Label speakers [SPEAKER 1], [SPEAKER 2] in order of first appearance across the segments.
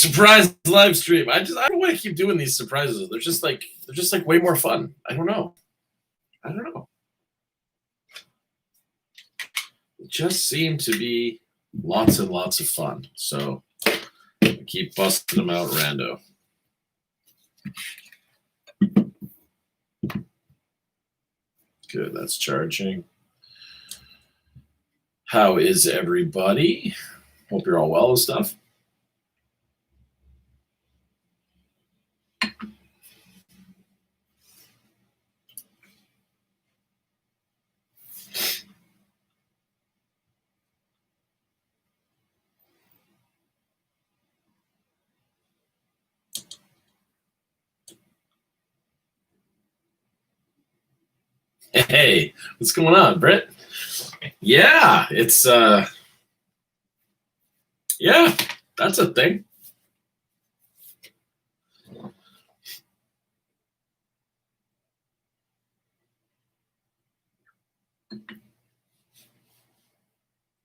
[SPEAKER 1] Surprise live stream. I don't know why I keep doing these surprises. They're just like way more fun. I don't know. I don't know. It just seem to be lots and lots of fun. So I keep busting them out rando. Good, that's charging. How is everybody? Hope you're all well and stuff. Hey, what's going on, Britt? Yeah, it's yeah, that's a thing.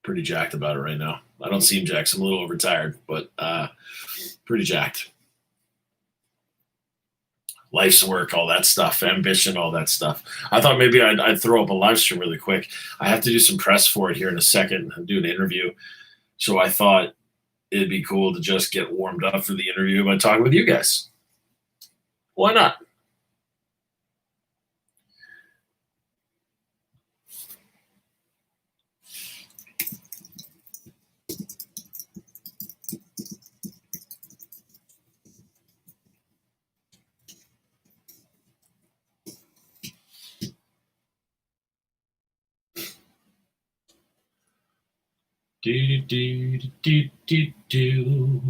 [SPEAKER 1] Pretty jacked about it right now. I don't seem jacked. I'm a little overtired, but pretty jacked. Life's work, all that stuff, ambition, all that stuff. I thought maybe I'd throw up a live stream really quick. I have to do some press for it here in a second. I'm doing an interview. So I thought it'd be cool to just get warmed up for the interview by talking with you guys. Why not? Do do do do do do.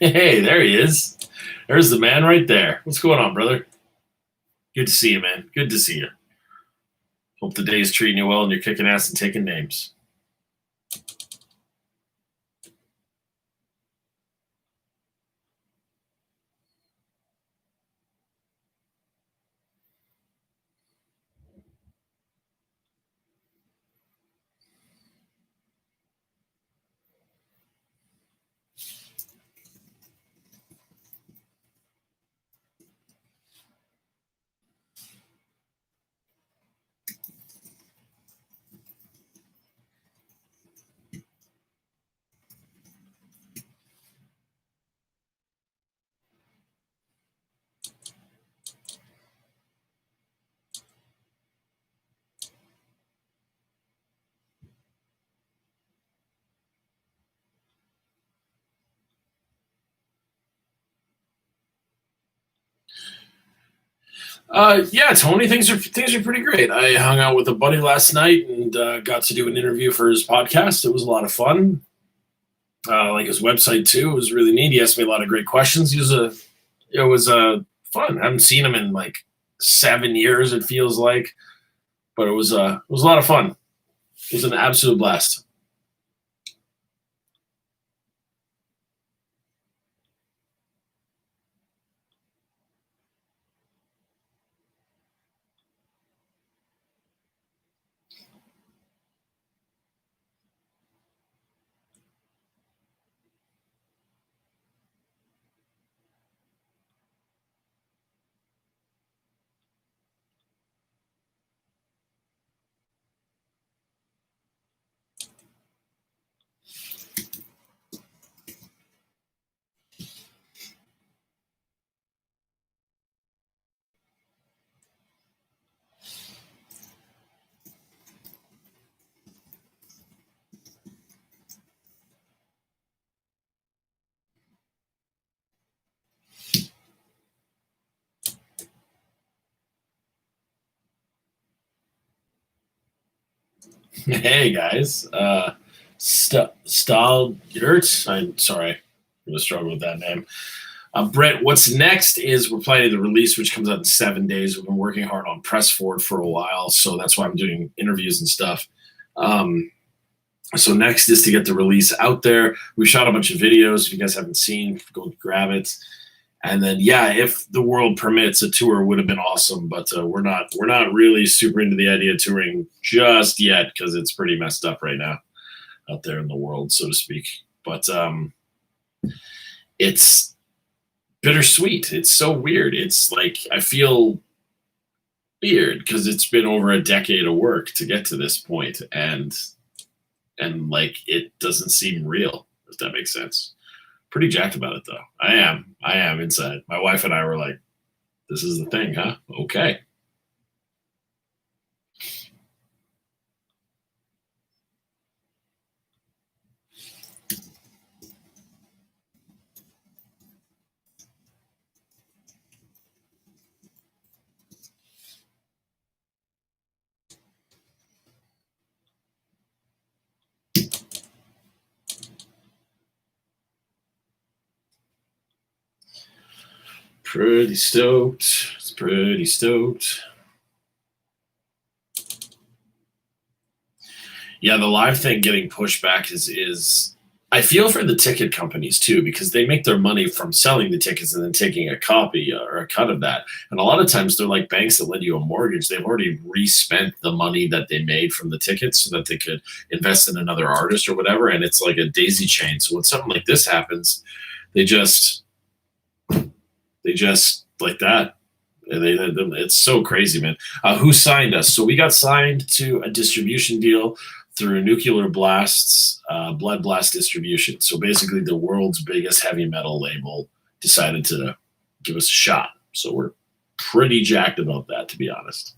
[SPEAKER 1] Hey, there he is. There's the man right there. What's going on, brother? Good to see you, man. Good to see you. Hope the day's treating you well and you're kicking ass and taking names. Yeah, Tony, things are pretty great. I hung out with a buddy last night and got to do an interview for his podcast. It was a lot of fun. Like his website too, it was really neat. He asked me a lot of great questions. It was fun. I haven't seen him in like 7 years. It feels like, but it was a lot of fun. It was an absolute blast. Hey guys, Stahlgert. I'm sorry, I'm gonna struggle with that name. Brett, what's next is we're planning the release, which comes out in 7 days. We've been working hard on press for it for a while, so that's why I'm doing interviews and stuff. Um, so next is to get the release out there. We shot a bunch of videos. If you guys haven't seen, go grab it. And then, yeah, if the world permits, a tour would have been awesome. But we're not really super into the idea of touring just yet because it's pretty messed up right now out there in the world, so to speak. But it's bittersweet. It's so weird. It's like I feel weird because it's been over a decade of work to get to this point, and like it doesn't seem real. If that makes sense. Pretty jacked about it though. I am. I am inside. My wife and I were like, "This is the thing, huh? Okay." Pretty stoked. It's pretty stoked. Yeah, the live thing getting pushed back is I feel for the ticket companies too because they make their money from selling the tickets and then taking a copy or a cut of that. And a lot of times they're like banks that lend you a mortgage. They've already respent the money that they made from the tickets so that they could invest in another artist or whatever. And it's like a daisy chain. So when something like this happens, they just like that. It's so crazy, man. Who signed us? So we got signed to a distribution deal through Nuclear Blast's Blood Blast Distribution. So basically, the world's biggest heavy metal label decided to give us a shot. So we're pretty jacked about that, to be honest.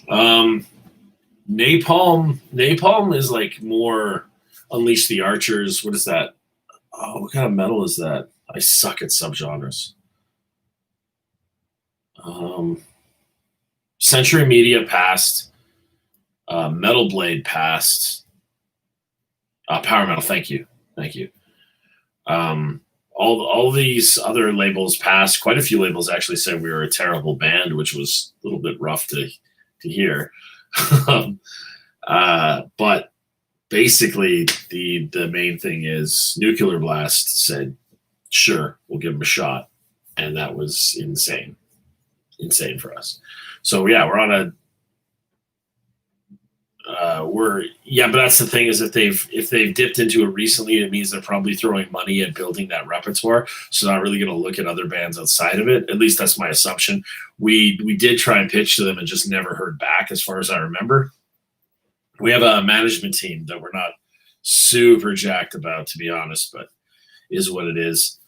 [SPEAKER 1] Um, Napalm is like more Unleash the Archers. What is that? Oh, what kind of metal is that? I suck at subgenres. Um, Century Media passed. Metal Blade passed. Power Metal. Thank you, thank you. Um, all these other labels passed. Quite a few labels actually said we were a terrible band, which was a little bit rough to hear. But basically, the main thing is Nuclear Blast said, "Sure, we'll give them a shot," and that was insane for us. So yeah, we're on a but that's the thing is if they've dipped into it recently, it means they're probably throwing money at building that repertoire. So not really going to look at other bands outside of it. At least that's my assumption. We did try and pitch to them and just never heard back, as far as I remember. We have a management team that we're not super jacked about, to be honest, but is what it is.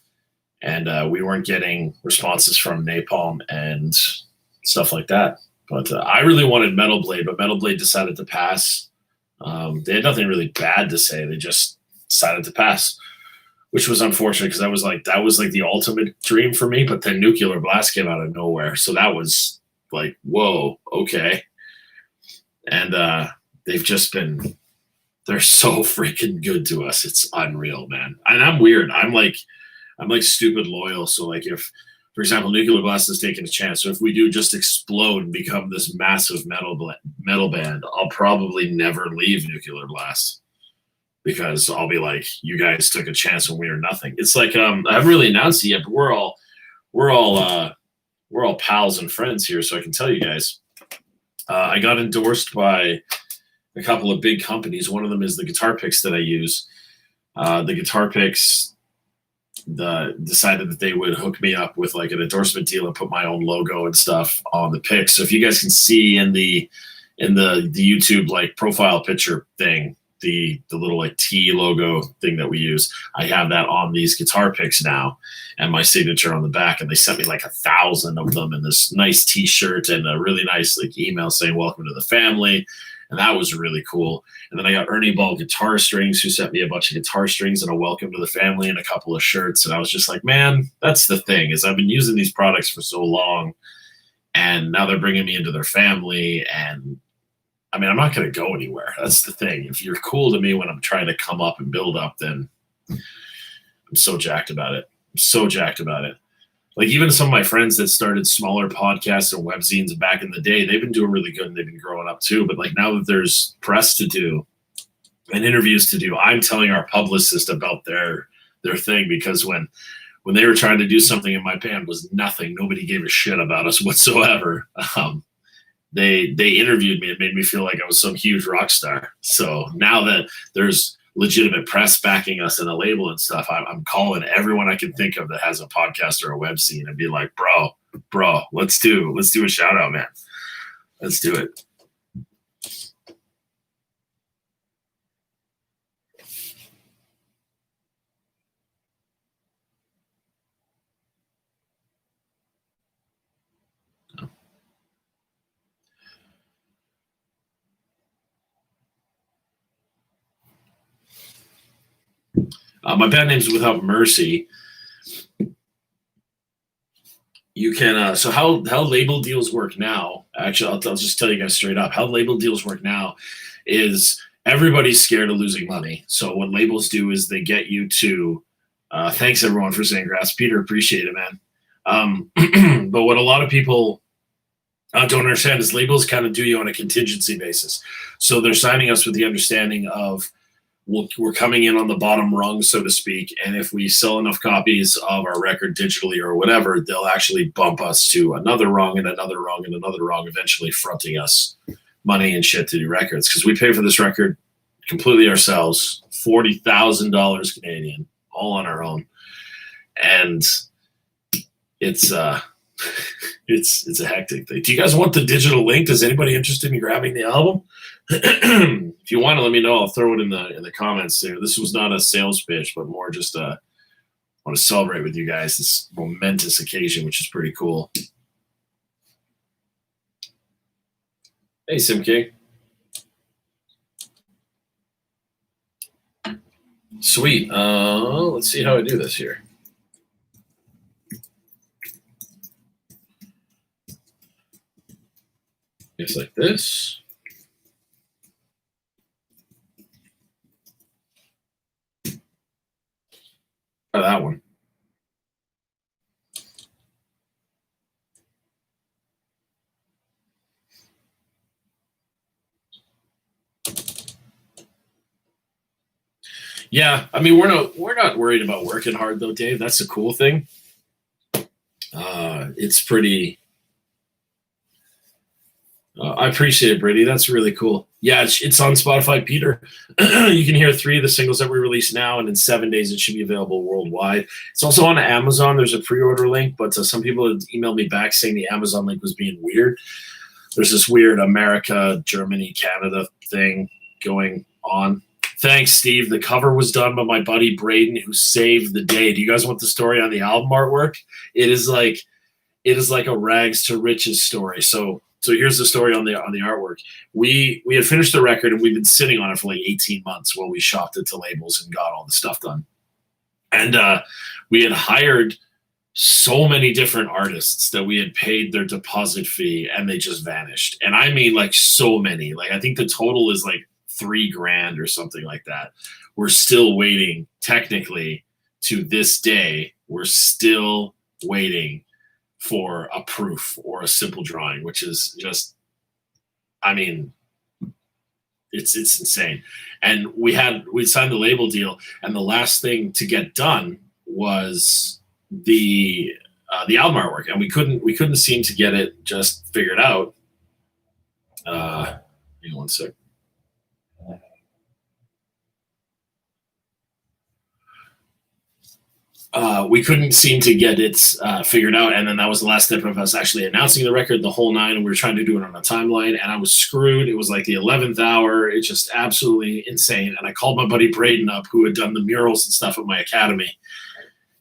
[SPEAKER 1] And we weren't getting responses from Napalm and stuff like that. But I really wanted Metal Blade, but Metal Blade decided to pass. They had nothing really bad to say. They just decided to pass, which was unfortunate because that was like the ultimate dream for me. But then Nuclear Blast came out of nowhere, so that was like, whoa, okay. And they've just they're so freaking good to us. It's unreal, man. And I'm weird. I'm like stupid loyal. So like if, for example, Nuclear Blast is taking a chance. So if we do just explode and become this massive metal band, I'll probably never leave Nuclear Blast because I'll be like, you guys took a chance when we were nothing. It's like I haven't really announced it yet, but we're all pals and friends here, so I can tell you guys. I got endorsed by a couple of big companies. One of them is the Guitar Picks that I use. The Guitar Picks decided that they would hook me up with like an endorsement deal and put my own logo and stuff on the pics. So if you guys can see in the YouTube like profile picture thing, the little like T logo thing that we use, I have that on these guitar picks now, and my signature on the back. And they sent me like 1,000 of them in this nice T-shirt and a really nice like email saying welcome to the family. And that was really cool. And then I got Ernie Ball guitar strings, who sent me a bunch of guitar strings and a welcome to the family and a couple of shirts. And I was just like, man, that's the thing, is I've been using these products for so long, and now they're bringing me into their family. And I mean, I'm not going to go anywhere. That's the thing. If you're cool to me when I'm trying to come up and build up, then I'm so jacked about it. I'm so jacked about it. Like even some of my friends that started smaller podcasts and webzines back in the day, they've been doing really good and they've been growing up too. But like now that there's press to do and interviews to do, I'm telling our publicist about their thing, because when they were trying to do something and my band was nothing, nobody gave a shit about us whatsoever. They interviewed me. It made me feel like I was some huge rock star. So now that there's legitimate press backing us and a label and stuff, I'm calling everyone I can think of that has a podcast or a web scene and be like, bro, let's do a shout out, man. Let's do it. My band name's Without Mercy. You can so how label deals work now. Actually, I'll just tell you guys straight up how label deals work now is everybody's scared of losing money. So what labels do is they get you to thanks everyone for saying grass, Peter, appreciate it, man. But what a lot of people don't understand is labels kind of do you on a contingency basis. So they're signing us with the understanding of we're coming in on the bottom rung, so to speak, and if we sell enough copies of our record digitally or whatever, they'll actually bump us to another rung and another rung and another rung, eventually fronting us money and shit to do records, because we pay for this record completely ourselves, $40,000 Canadian, all on our own, and it's it's a hectic thing. Do you guys want the digital link? Is anybody interested in grabbing the album? If you want to, let me know. I'll throw it in the comments there. This was not a sales pitch, but more just want to celebrate with you guys this momentous occasion, which is pretty cool. Hey, Simke. Sweet. Let's see how I do this here. It's like this. Try that one. Yeah, I mean we're not worried about working hard though, Dave. That's the cool thing. It's pretty. I appreciate it, Brady. That's really cool. Yeah, it's on Spotify, Peter. You can hear 3 of the singles that we release now, and in 7 days it should be available worldwide. It's also on Amazon. There's a pre-order link, but some people have emailed me back saying the Amazon link was being weird. There's this weird America, Germany, Canada thing going on. Thanks, Steve. The cover was done by my buddy Braden, who saved the day. Do you guys want the story on the album artwork? It is like a rags to riches story. So here's the story on the artwork. We had finished the record and we've been sitting on it for like 18 months while we shopped it to labels and got all the stuff done. And we had hired so many different artists that we had paid their deposit fee and they just vanished. And I mean like so many. Like I think the total is like $3,000 or something like that. We're still waiting, technically, to this day, we're still waiting for a proof or a simple drawing, which is just, I mean, it's insane. And we signed the label deal, and the last thing to get done was the album artwork, and we couldn't seem to get it just figured out. Hang on one sec. we couldn't seem to get it figured out. And then that was the last step of us actually announcing the record, the whole nine. And we were trying to do it on a timeline, and I was screwed. It was like the 11th hour. It's just absolutely insane. And I called my buddy Braden up, who had done the murals and stuff at my academy.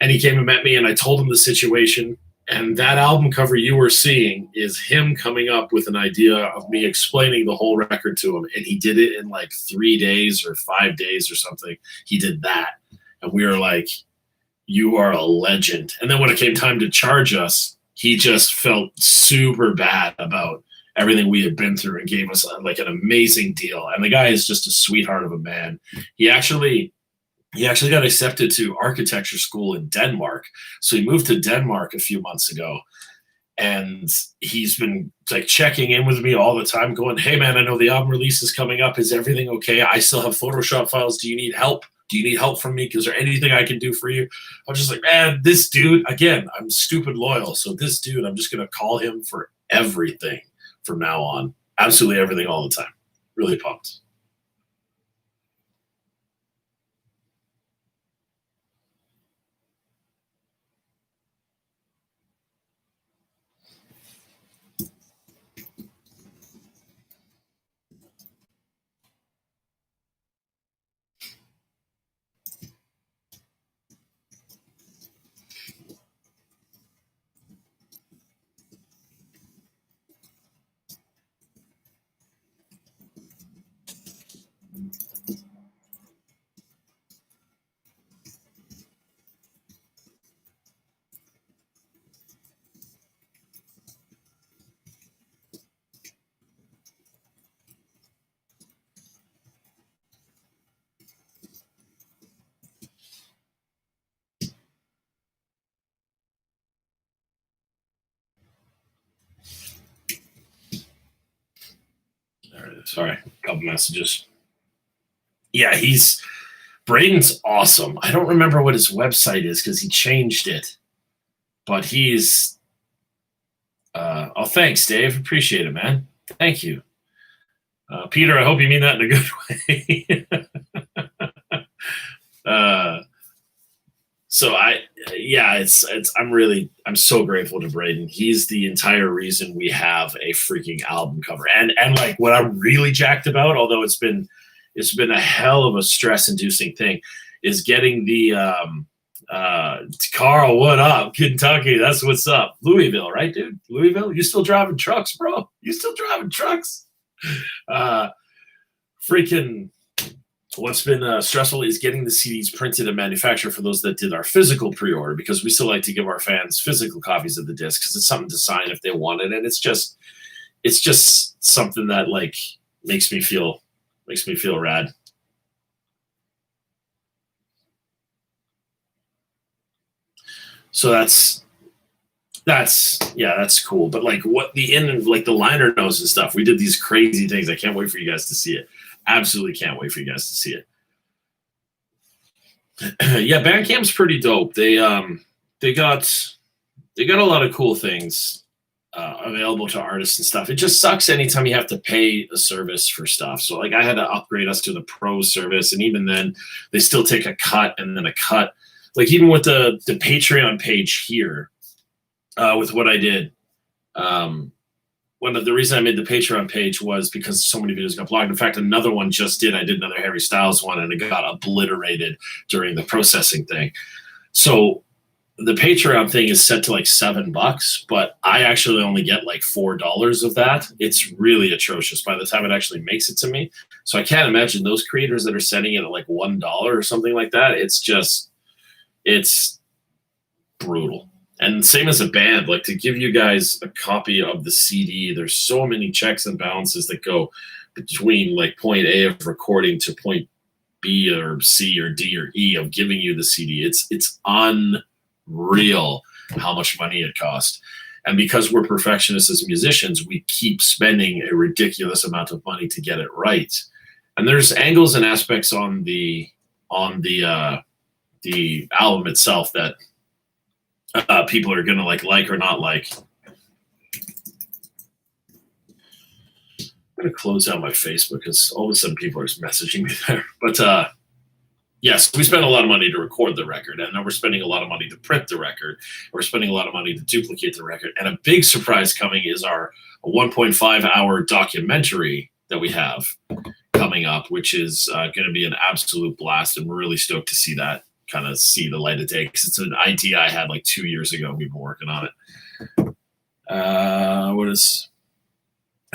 [SPEAKER 1] And he came and met me, and I told him the situation. And that album cover you were seeing is him coming up with an idea of me explaining the whole record to him. And he did it in like 3 days or 5 days or something. He did that. And we were like, you are a legend. And then when it came time to charge us, he just felt super bad about everything we had been through and gave us like an amazing deal. And the guy is just a sweetheart of a man. He actually got accepted to architecture school in Denmark. So he moved to Denmark a few months ago. And he's been like checking in with me all the time, going, hey man, I know the album release is coming up. Is everything okay? I still have Photoshop files. Do you need help? Do you need help from me? Is there anything I can do for you? I'm just like, man, this dude, again, I'm stupid loyal. So this dude, I'm just going to call him for everything from now on. Absolutely everything all the time. Really pumped. Sorry, a couple messages. Yeah, Braden's awesome. I don't remember what his website is because he changed it, but he's. Oh, thanks, Dave. Appreciate it, man. Thank you, Peter. I hope you mean that in a good way. So I'm so grateful to Braden. He's the entire reason we have a freaking album cover. And like what I'm really jacked about, although it's been a hell of a stress-inducing thing, is getting the Carl, what up? Kentucky, that's what's up. Louisville, right, dude? Louisville? You still driving trucks, bro? You still driving trucks? Freaking what's been stressful is getting the CDs printed and manufactured for those that did our physical pre-order, because we still like to give our fans physical copies of the disc because it's something to sign if they want it, and it's just something that like makes me feel rad. So that's cool. But like what the end, like the liner notes and stuff, we did these crazy things. I can't wait for you guys to see it. Absolutely can't wait for you guys to see it. Yeah, Bandcamp's pretty dope. They got a lot of cool things available to artists and stuff. It just sucks anytime you have to pay a service for stuff. So like I had to upgrade us to the pro service, and even then they still take a cut and then a cut. Like even with the Patreon page here, with what I did, the reason I made the Patreon page was because so many videos got blocked. In fact, another one just did. I did another Harry Styles one, and it got obliterated during the processing thing. So the Patreon thing is set to like $7, but I actually only get like $4 of that. It's really atrocious by the time it actually makes it to me. So I can't imagine those creators that are setting it at like $1 or something like that. It's brutal. And same as a band, like to give you guys a copy of the CD, there's so many checks and balances that go between like point A of recording to point B or C or D or E of giving you the CD. It's unreal how much money it costs. And because we're perfectionists as musicians, we keep spending a ridiculous amount of money to get it right. And there's angles and aspects on the album itself that people are gonna like or not like. I'm gonna close out my Facebook because all of a sudden people are messaging me there. But Yes, we spent a lot of money to record the record, and now we're spending a lot of money to print the record. We're spending a lot of money to duplicate the record, and a big surprise coming is our 1.5-hour documentary that we have coming up, which is going to be an absolute blast, and we're really stoked to see that kind of see the light of day, because it's an idea I had like 2 years ago. We've been working on it.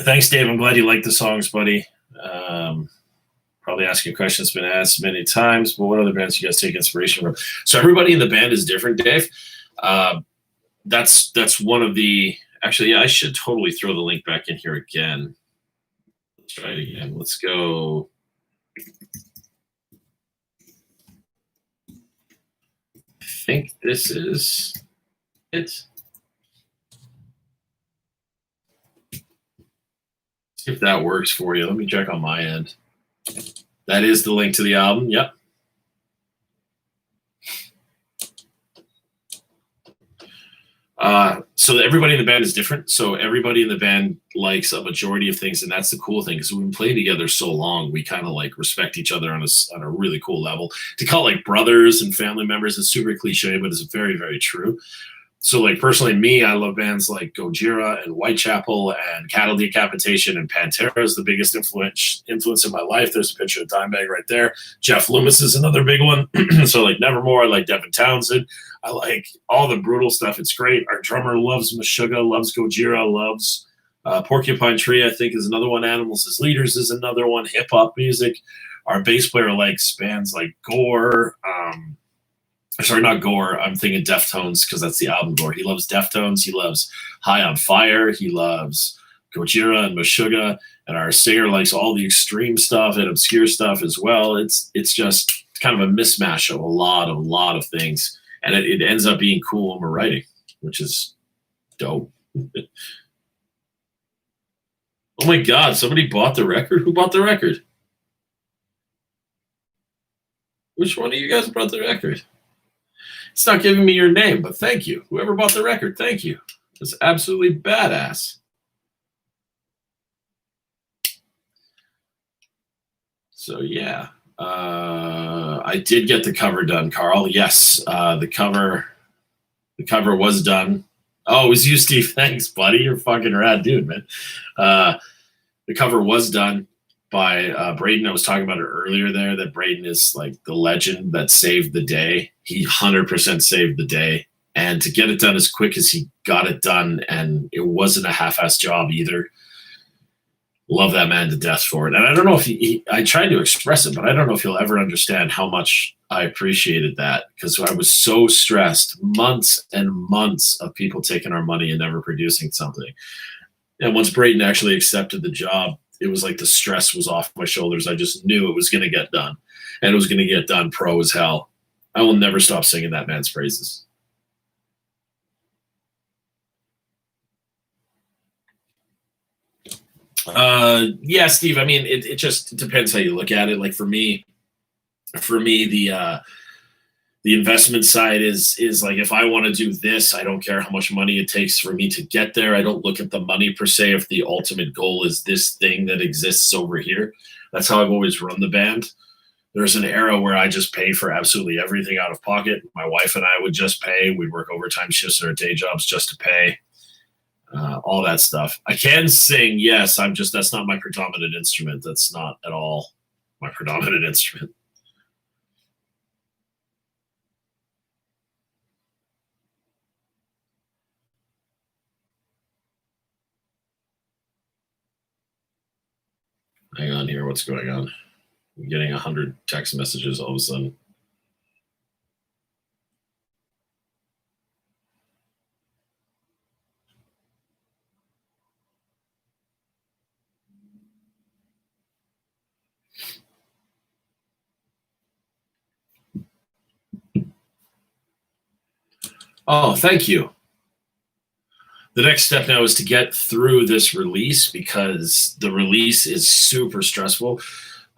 [SPEAKER 1] Thanks, Dave. I'm glad you like the songs, buddy. Probably asking a question that's been asked many times, but what other bands you guys take inspiration from? So everybody in the band is different, Dave. That's one of the, actually, yeah, I should totally throw the link back in here again. Let's try it again. Let's go. I think this is it. See if that works for you. Let me check on my end. That is the link to the album. Yep. So everybody in the band is different. So everybody in the band likes a majority of things, and that's the cool thing, because we've been playing together so long, we kind of like respect each other on a really cool level. To call like brothers and family members is super cliche, but it's very, very true. So like personally, me, I love bands like Gojira and Whitechapel and Cattle Decapitation, and Pantera is the biggest influence in my life. There's a picture of Dimebag right there. Jeff Loomis is another big one. So like Nevermore, I like Devin Townsend. I like all the brutal stuff. It's great. Our drummer loves Meshuggah, loves Gojira, loves Porcupine Tree, I think, is another one. Animals as Leaders is another one. Hip hop music. Our bass player likes bands like Gore. Sorry, not Gore. I'm thinking Deftones, because that's the album Gore. He loves Deftones. He loves High on Fire. He loves Gojira and Meshuggah. And our singer likes all the extreme stuff and obscure stuff as well. It's just kind of a mismatch of a lot of things. And it ends up being cool when we're writing, which is dope. Oh my God, somebody bought the record? Who bought the record? Which one of you guys bought the record? It's not giving me your name, but thank you. Whoever bought the record, thank you. It's absolutely badass. So yeah, I did get the cover done, Carl. Yes, the cover was done. Oh, it was you, Steve. Thanks, buddy. You're a fucking rad dude, man. The cover was done by Braden. I was talking about it earlier there, that Braden is like the legend that saved the day. He 100% saved the day. And to get it done as quick as he got it done, and it wasn't a half-assed job either. Love that man to death for it. And I don't know if I tried to express it, but I don't know if he'll ever understand how much I appreciated that, because I was so stressed, months and months of people taking our money and never producing something. And once Braden actually accepted the job, it was like the stress was off my shoulders. I just knew it was going to get done, and it was going to get done pro as hell. I will never stop singing that man's praises. Yeah, Steve. I mean, it just depends how you look at it. Like for me, the investment side is like, if I want to do this, I don't care how much money it takes for me to get there. I don't look at the money per se. If the ultimate goal is this thing that exists over here, that's how I've always run the band. There's an era where I just pay for absolutely everything out of pocket. My wife and I would just pay. We'd work overtime shifts at our day jobs just to pay. All that stuff. I can sing, yes. That's not my predominant instrument. That's not at all my predominant instrument. Hang on here. What's going on? I'm getting 100 text messages all of a sudden. Oh, thank you. The next step now is to get through this release, because the release is super stressful.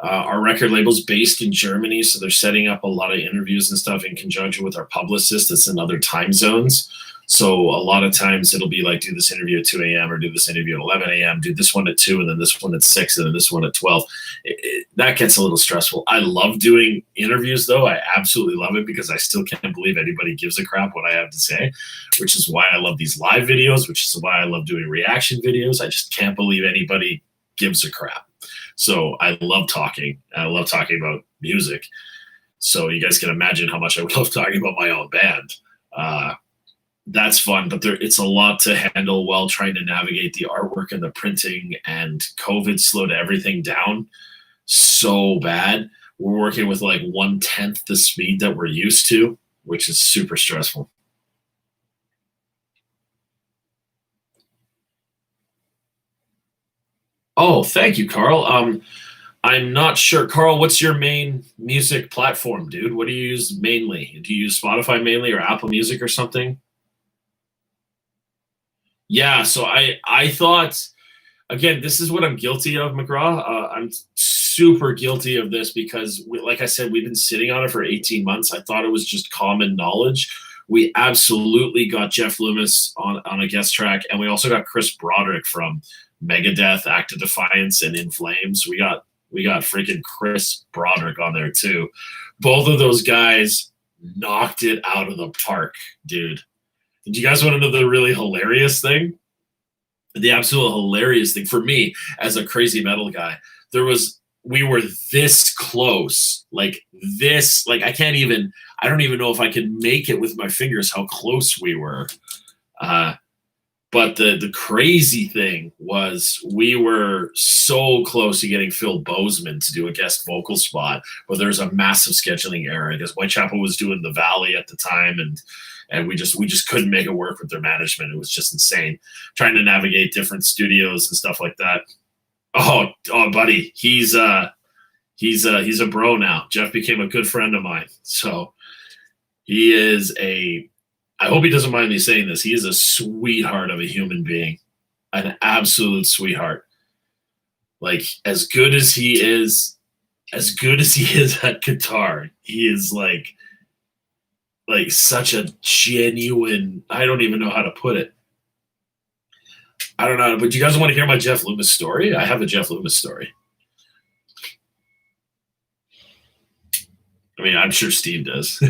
[SPEAKER 1] Our record label's based in Germany, so they're setting up a lot of interviews and stuff in conjunction with our publicist that's in other time zones. So a lot of times it'll be like, do this interview at 2 a.m. or do this interview at 11 a.m., do this one at 2 and then this one at 6 and then this one at 12. That gets a little stressful. I love doing interviews, though. I absolutely love it because I still can't believe anybody gives a crap what I have to say, which is why I love these live videos, which is why I love doing reaction videos. I just can't believe anybody gives a crap. So I love talking. I love talking about music. So you guys can imagine how much I love talking about my own band. That's fun, but it's a lot to handle while trying to navigate the artwork and the printing, and COVID slowed everything down so bad. We're working with like 1/10 the speed that we're used to, which is super stressful. Oh, thank you, Carl. I'm not sure. Carl, what's your main music platform, dude? What do you use mainly? Do you use Spotify mainly or Apple Music or something? Yeah, so I thought, again, this is what I'm guilty of, McGraw. I'm super guilty of this because, like I said, we've been sitting on it for 18 months. I thought it was just common knowledge. We absolutely got Jeff Loomis on a guest track, and we also got Chris Broderick from Megadeth, Act of Defiance, and In Flames. We got freaking Chris Broderick on there too. Both of those guys knocked it out of the park, dude. Did you guys want to know the really hilarious thing? The absolute hilarious thing for me as a crazy metal guy, we were this close, like this, like I don't even know if I can make it with my fingers how close we were. But the crazy thing was we were so close to getting Phil Bozeman to do a guest vocal spot, but there's a massive scheduling error because Whitechapel was doing the Valley at the time, and we just couldn't make it work with their management. It was just insane trying to navigate different studios and stuff like that. Oh, buddy, he's a bro now. Jeff became a good friend of mine, so he is I hope he doesn't mind me saying this. He is a sweetheart of a human being, an absolute sweetheart. Like as good as he is at guitar, he is like such a genuine. I don't even know how to put it. I don't know, but you guys want to hear my Jeff Loomis story? I have a Jeff Loomis story. I mean, I'm sure Steve does.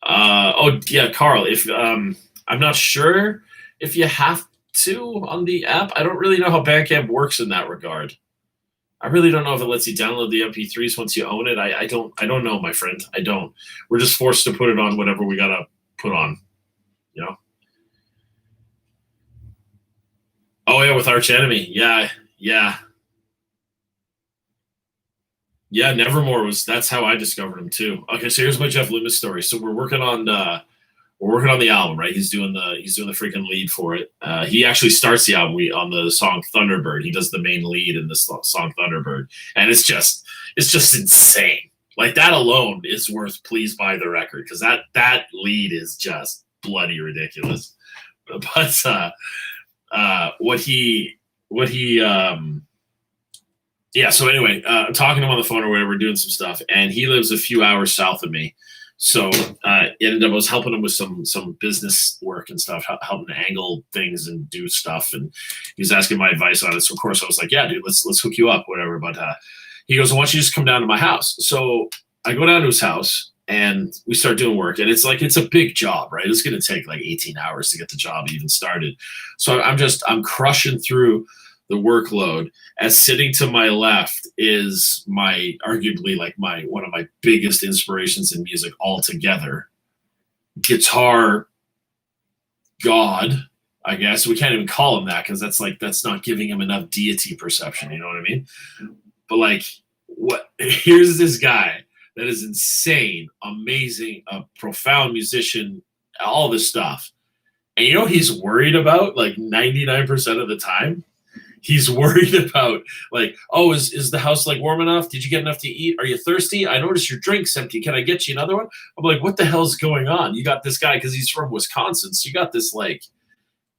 [SPEAKER 1] Oh yeah, Carl. If I'm not sure if you have to on the app. I don't really know how Bandcamp works in that regard. I really don't know if it lets you download the MP3s once you own it. I don't know, my friend. I don't. We're just forced to put it on whatever we gotta put on. You know. Oh yeah, with Arch Enemy. Yeah. That's how I discovered him too. Okay, so here's my Jeff Loomis story. So we're working on the album, right? He's doing the freaking lead for it. He actually starts the album on the song Thunderbird. He does the main lead in this song Thunderbird, and it's just insane. Like that alone is worth Please Buy the Record because that lead is just bloody ridiculous. But yeah, so anyway, I'm talking to him on the phone or whatever, doing some stuff, and he lives a few hours south of me. So I was helping him with some business work and stuff, helping to angle things and do stuff, and he was asking my advice on it. So of course I was like, yeah, dude, let's hook you up, whatever. But he goes, why don't you just come down to my house? So I go down to his house and we start doing work, and it's a big job, right? It's going to take like 18 hours to get the job even started. So I'm crushing through the workload, as sitting to my left is arguably one of my biggest inspirations in music altogether. Guitar God, I guess. We can't even call him that because that's not giving him enough deity perception, you know what I mean? But here's this guy that is insane, amazing, a profound musician, all this stuff. And you know what he's worried about 99% of the time? He's worried about is the house warm enough? Did you get enough to eat? Are you thirsty? I noticed your drink's empty. Can I get you another one? I'm like, what the hell's going on? You got this guy because he's from Wisconsin. So you got this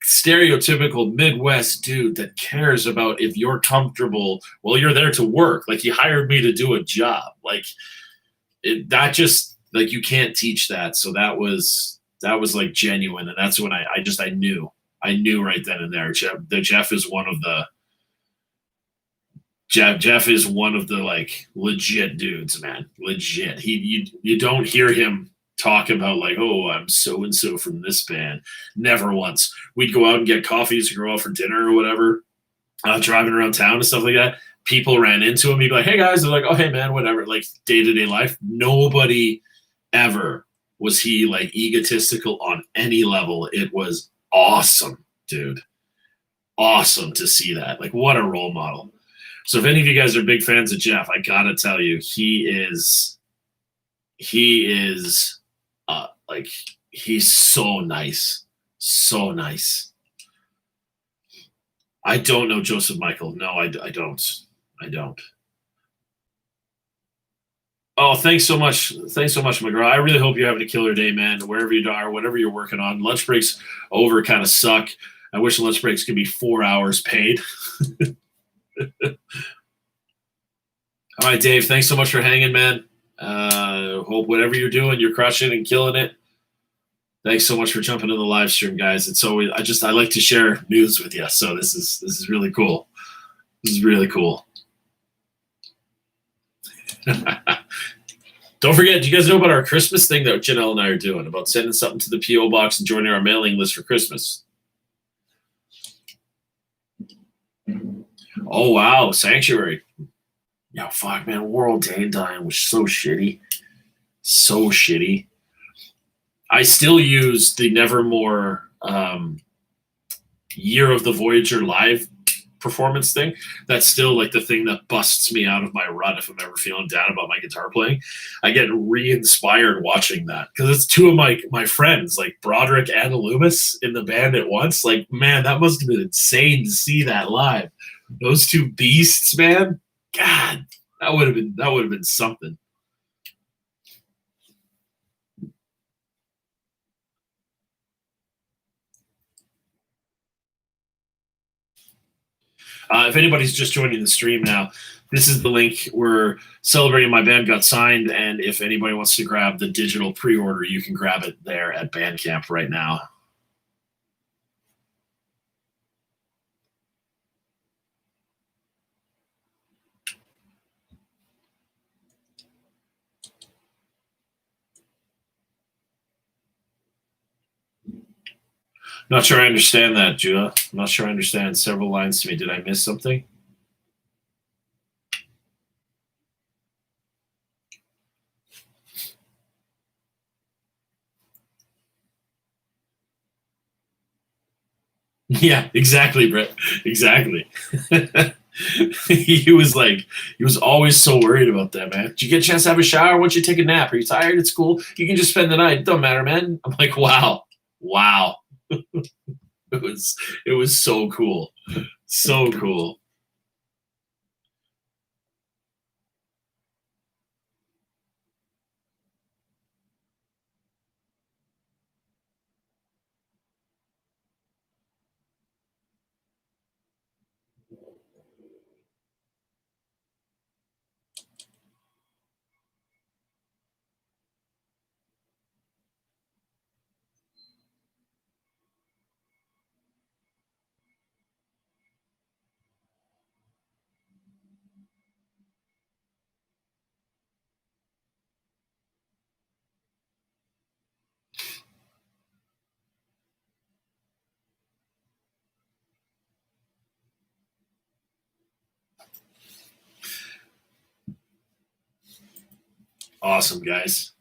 [SPEAKER 1] stereotypical Midwest dude that cares about if you're comfortable while you're there to work. He hired me to do a job. You can't teach that. So that was That was like genuine, and that's when I knew right then and there. Jeff is one of the Jeff is one of the like legit dudes, man. Legit. You don't hear him talk about like, oh, I'm so and so from this band. Never once. We'd go out and get coffees or go out for dinner or whatever, driving around town and stuff like that. People ran into him. He'd be like, hey guys. They're like, oh hey man, whatever. Like day to day life. Nobody ever was he like egotistical on any level. It was awesome, dude. Awesome to see that. Like what a role model. So if any of you guys are big fans of Jeff, I gotta tell you, he is like he's so nice, so nice. I don't know Joseph Michael. No, I don't. I don't. Oh, thanks so much. Thanks so much, McGraw. I really hope you're having a killer day, man. Wherever you are, whatever you're working on. Lunch breaks over kind of suck. I wish lunch breaks could be 4 hours paid. All right, Dave. Thanks so much for hanging, man. Hope whatever you're doing, you're crushing and killing it. Thanks so much for jumping in the live stream, guys. It's always I like to share news with you, so this is really cool. This is really cool. Don't forget, do you guys know about our Christmas thing that Janelle and I are doing about sending something to the PO box and joining our mailing list for Christmas? Oh wow, Sanctuary. Yeah, fuck, man. World Day Dying was so shitty. So shitty. I still use the Nevermore Year of the Voyager live performance thing. That's still like the thing that busts me out of my rut if I'm ever feeling down about my guitar playing. I get re-inspired watching that because it's two of my friends, like Broderick and Loomis, in the band at once. Like, man, that must have been insane to see that live. Those two beasts, man. God, that would have been something. If anybody's just joining the stream now, this is the link. We're celebrating my band got signed, and if anybody wants to grab the digital pre-order, you can grab it there at Bandcamp right now. Not sure I understand that, Judah. I'm not sure I understand several lines to me. Did I miss something? Yeah, exactly, Brett. Exactly. He was always so worried about that, man. Did you get a chance to have a shower? Why don't you take a nap? Are you tired? It's cool. You can just spend the night. It don't matter, man. I'm like, wow. It was so cool. So cool. Awesome, guys.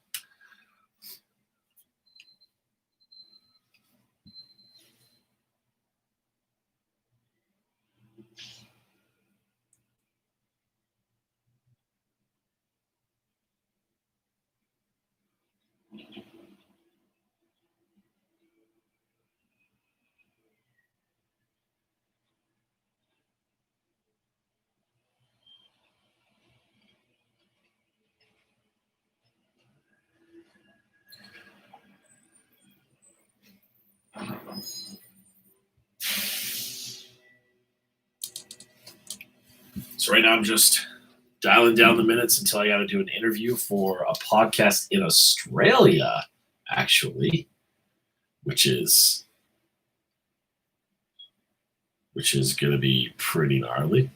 [SPEAKER 1] So right now I'm just dialing down the minutes until I got to do an interview for a podcast in Australia, actually. which is going to be pretty gnarly.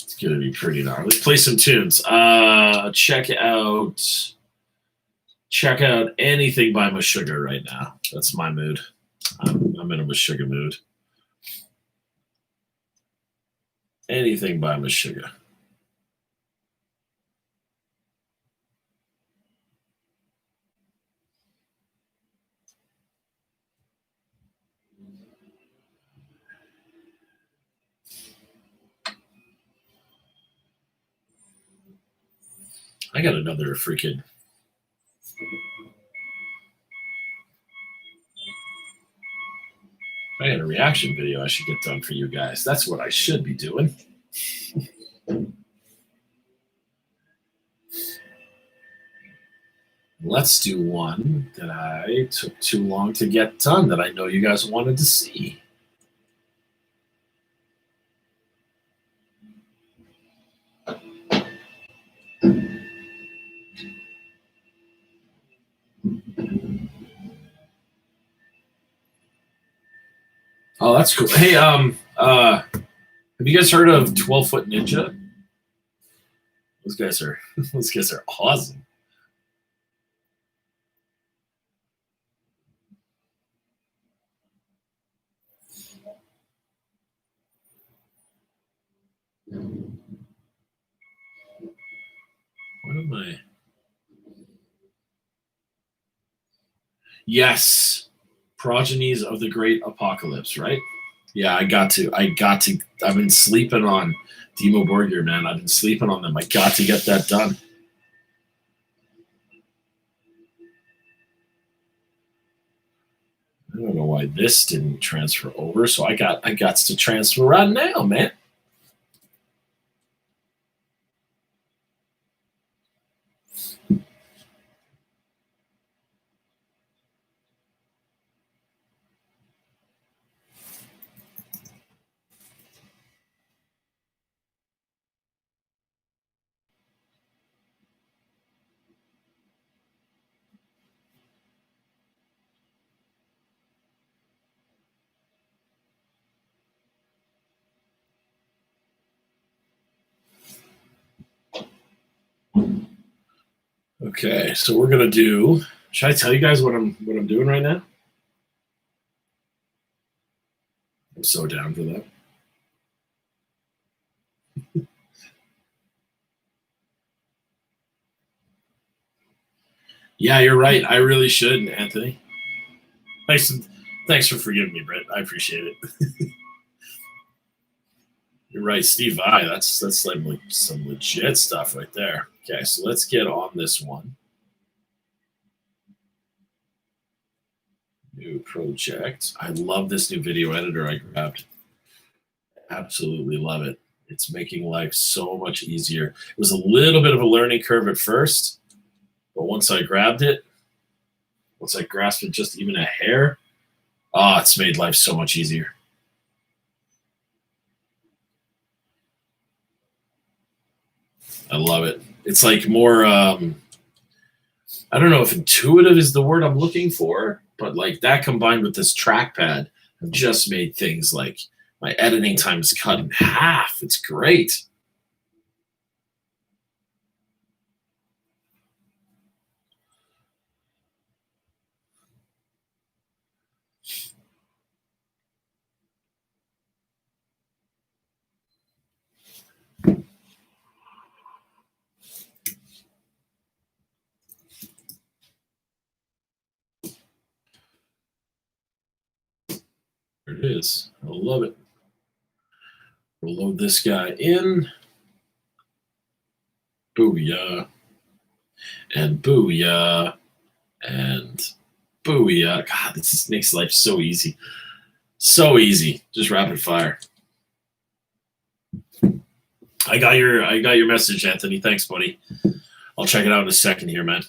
[SPEAKER 1] It's going to be pretty gnarly. Play some tunes. Check out anything by Meshuggah right now. That's my mood. I'm in a Meshuggah mood. Anything by Meshuggah. I got another freaking. I got a reaction video I should get done for you guys. That's what I should be doing. Let's do one that I took too long to get done that I know you guys wanted to see. Oh, that's cool. Hey, have you guys heard of 12-Foot Ninja? Those guys are awesome. What am I? Yes, Progenies of the Great Apocalypse, right? Yeah, I got to. I've been sleeping on Demo Borgir, man. I've been sleeping on them. I got to get that done. I don't know why this didn't transfer over, so I got to transfer right now, man. Okay, so we're gonna do. Should I tell you guys what I'm doing right now? I'm so down for that. Yeah, you're right. I really should, Anthony. Thanks for forgiving me, Brett. I appreciate it. You're right, Steve Vai. That's like some legit stuff right there. Okay, so let's get on this one. New project. I love this new video editor I grabbed. Absolutely love it. It's making life so much easier. It was a little bit of a learning curve at first, but once I grabbed it, once I grasped it just even a hair, it's made life so much easier. I love it. It's like more, I don't know if intuitive is the word I'm looking for, but like that combined with this trackpad have just made things like my editing time is cut in half. It's great. There it is. I love it. We'll load this guy in. Booyah. And booyah. And booyah. God, this just makes life so easy. So easy. Just rapid fire. I got your message, Anthony. Thanks, buddy. I'll check it out in a second here, man.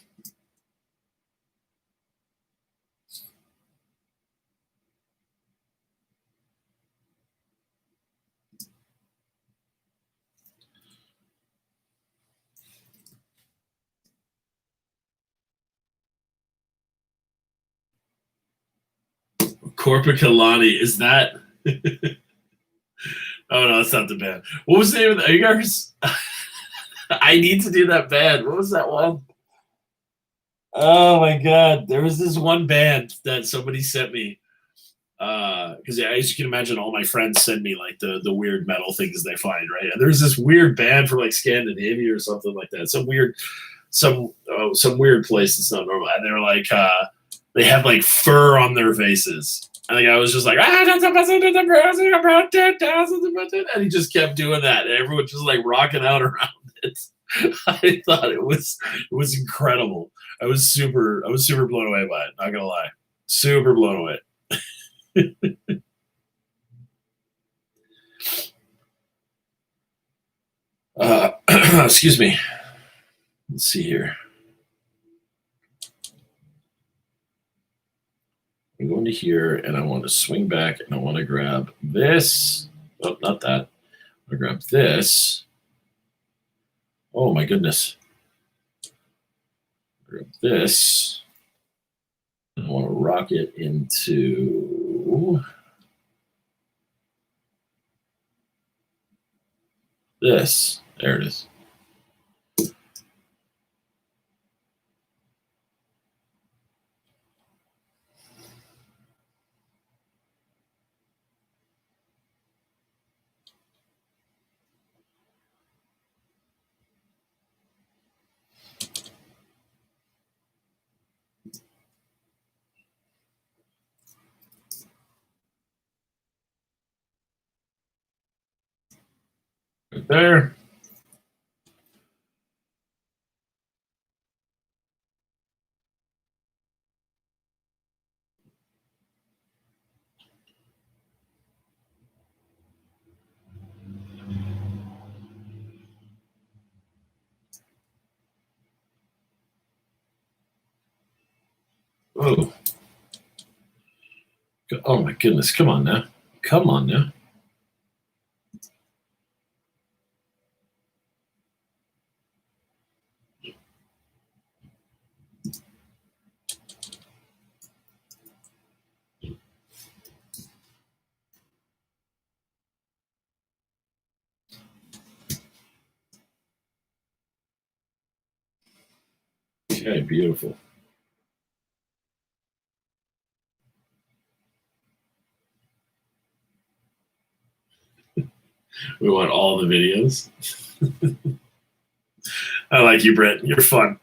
[SPEAKER 1] Corpicalani, is that? Oh no, that's not the band. What was the name of the? Are you guys? I need to do that band. What was that one? Oh my god, there was this one band that somebody sent me. Because as you can imagine, all my friends send me like the weird metal things they find, right? And there's this weird band from like Scandinavia or something like that. Some weird place that's not normal. And they're like they have like fur on their faces. And the guy was just like, and he just kept doing that. And everyone just like rocking out around it. I thought it was incredible. I was super blown away by it, not gonna lie. Super blown away. Excuse me. Let's see here. I'm going to here and I want to swing back and I want to grab this. Oh, not that. I'm going to grab this. Oh my goodness. Grab this. And I want to rock it into this. There it is. Right there. Oh. Oh my goodness. Come on now. Come on now. Okay, beautiful. We want all the videos. I like you, Brett. You're fun.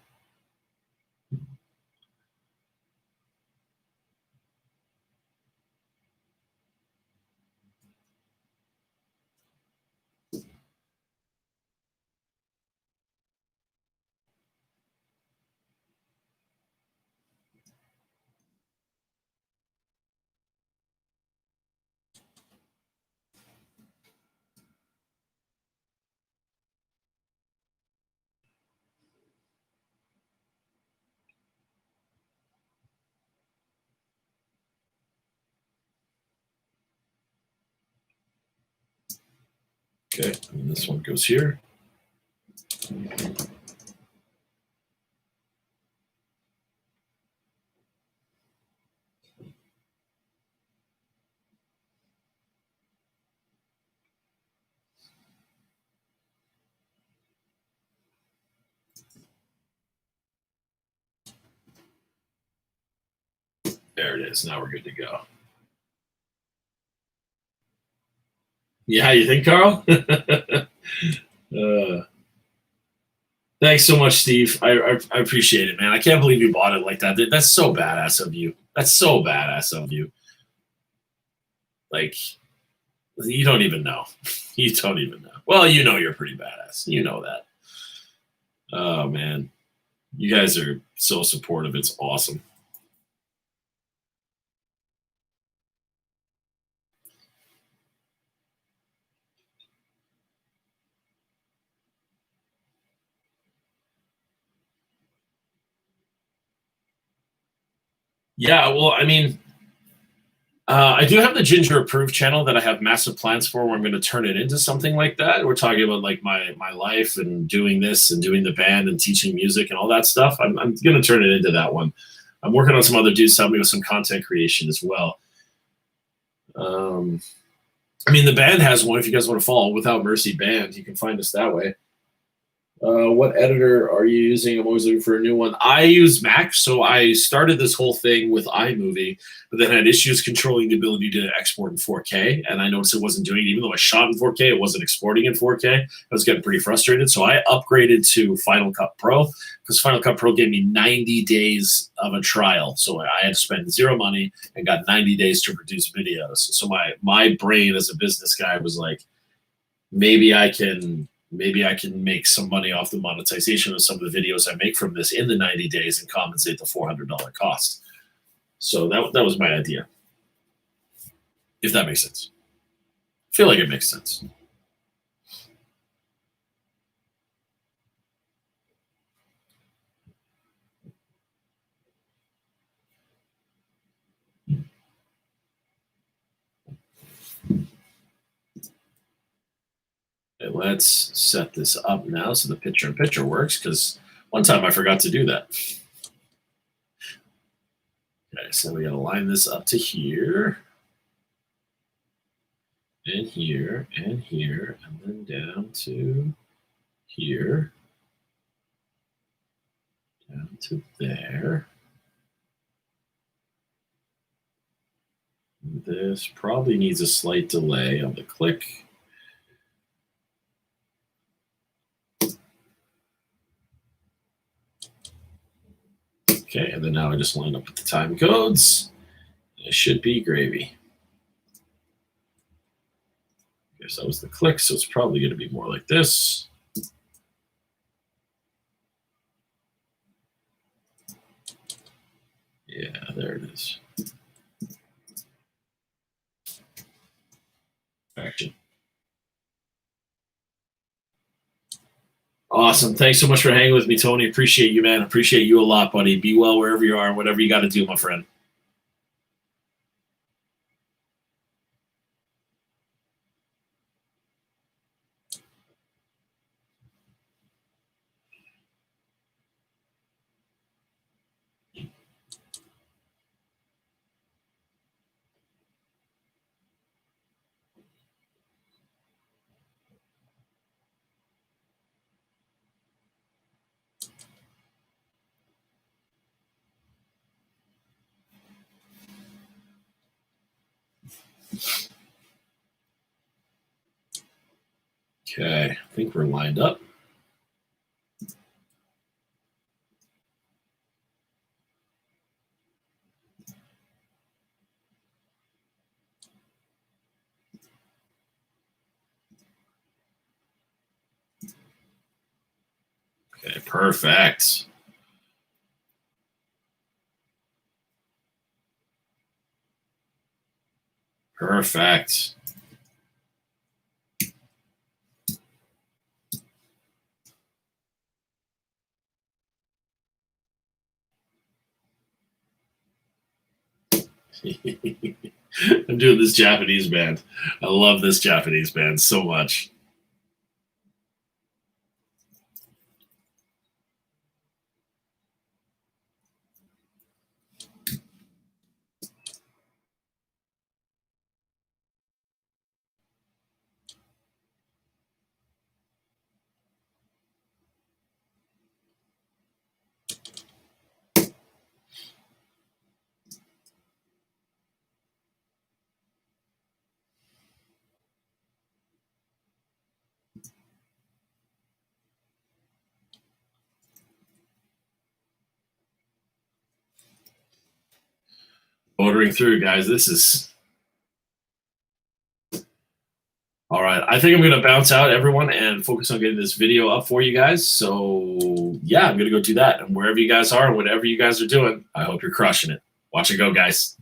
[SPEAKER 1] Okay, and this one goes here. There it is. Now we're good to go. Yeah, you think, Carl? Thanks so much, Steve. I appreciate it, man. I can't believe you bought it like that. That's so badass of you. That's so badass of you. Like, you don't even know. You don't even know. Well, you know you're pretty badass. You know that. Oh, man. You guys are so supportive. It's awesome. Yeah, well, I mean, I do have the Ginger Approved channel that I have massive plans for. Where I'm going to turn it into something like that. We're talking about like my life and doing this and doing the band and teaching music and all that stuff. I'm going to turn it into that one. I'm working on some other dudes to help me with some content creation as well. Um, I mean, the band has one. If you guys want to follow Without Mercy Band, you can find us that way. What editor are you using? I'm always looking for a new one. I use Mac, so I started this whole thing with iMovie, but then had issues controlling the ability to export in 4K, and I noticed it wasn't doing it. Even though I shot in 4K, it wasn't exporting in 4K. I was getting pretty frustrated, so I upgraded to Final Cut Pro, because Final Cut Pro gave me 90 days of a trial, so I had to spend zero money and got 90 days to produce videos. So my brain as a business guy was like, maybe I can make some money off the monetization of some of the videos I make from this in the 90 days and compensate the $400 cost. So that was my idea. If that makes sense. I feel like it makes sense. Okay, let's set this up now so the picture-in-picture works, because one time I forgot to do that. Okay, so we gotta line this up to here, and here, and here, and then down to here, down to there. This probably needs a slight delay on the click. Okay, and then now I just line up with the time codes. It should be gravy. Okay, so that was the click, so it's probably going to be more like this. Yeah, there it is. Action. Awesome. Thanks so much for hanging with me, Tony. Appreciate you, man. Appreciate you a lot, buddy. Be well wherever you are, whatever you got to do, my friend. Okay, I think we're lined up. Okay, perfect. Perfect. I'm doing this Japanese band. I love this Japanese band so much. Motoring through, guys. This is all right. I think I'm going to bounce out, everyone, and focus on getting this video up for you guys. So, yeah, I'm going to go do that. And wherever you guys are, whatever you guys are doing, I hope you're crushing it. Watch it go, guys.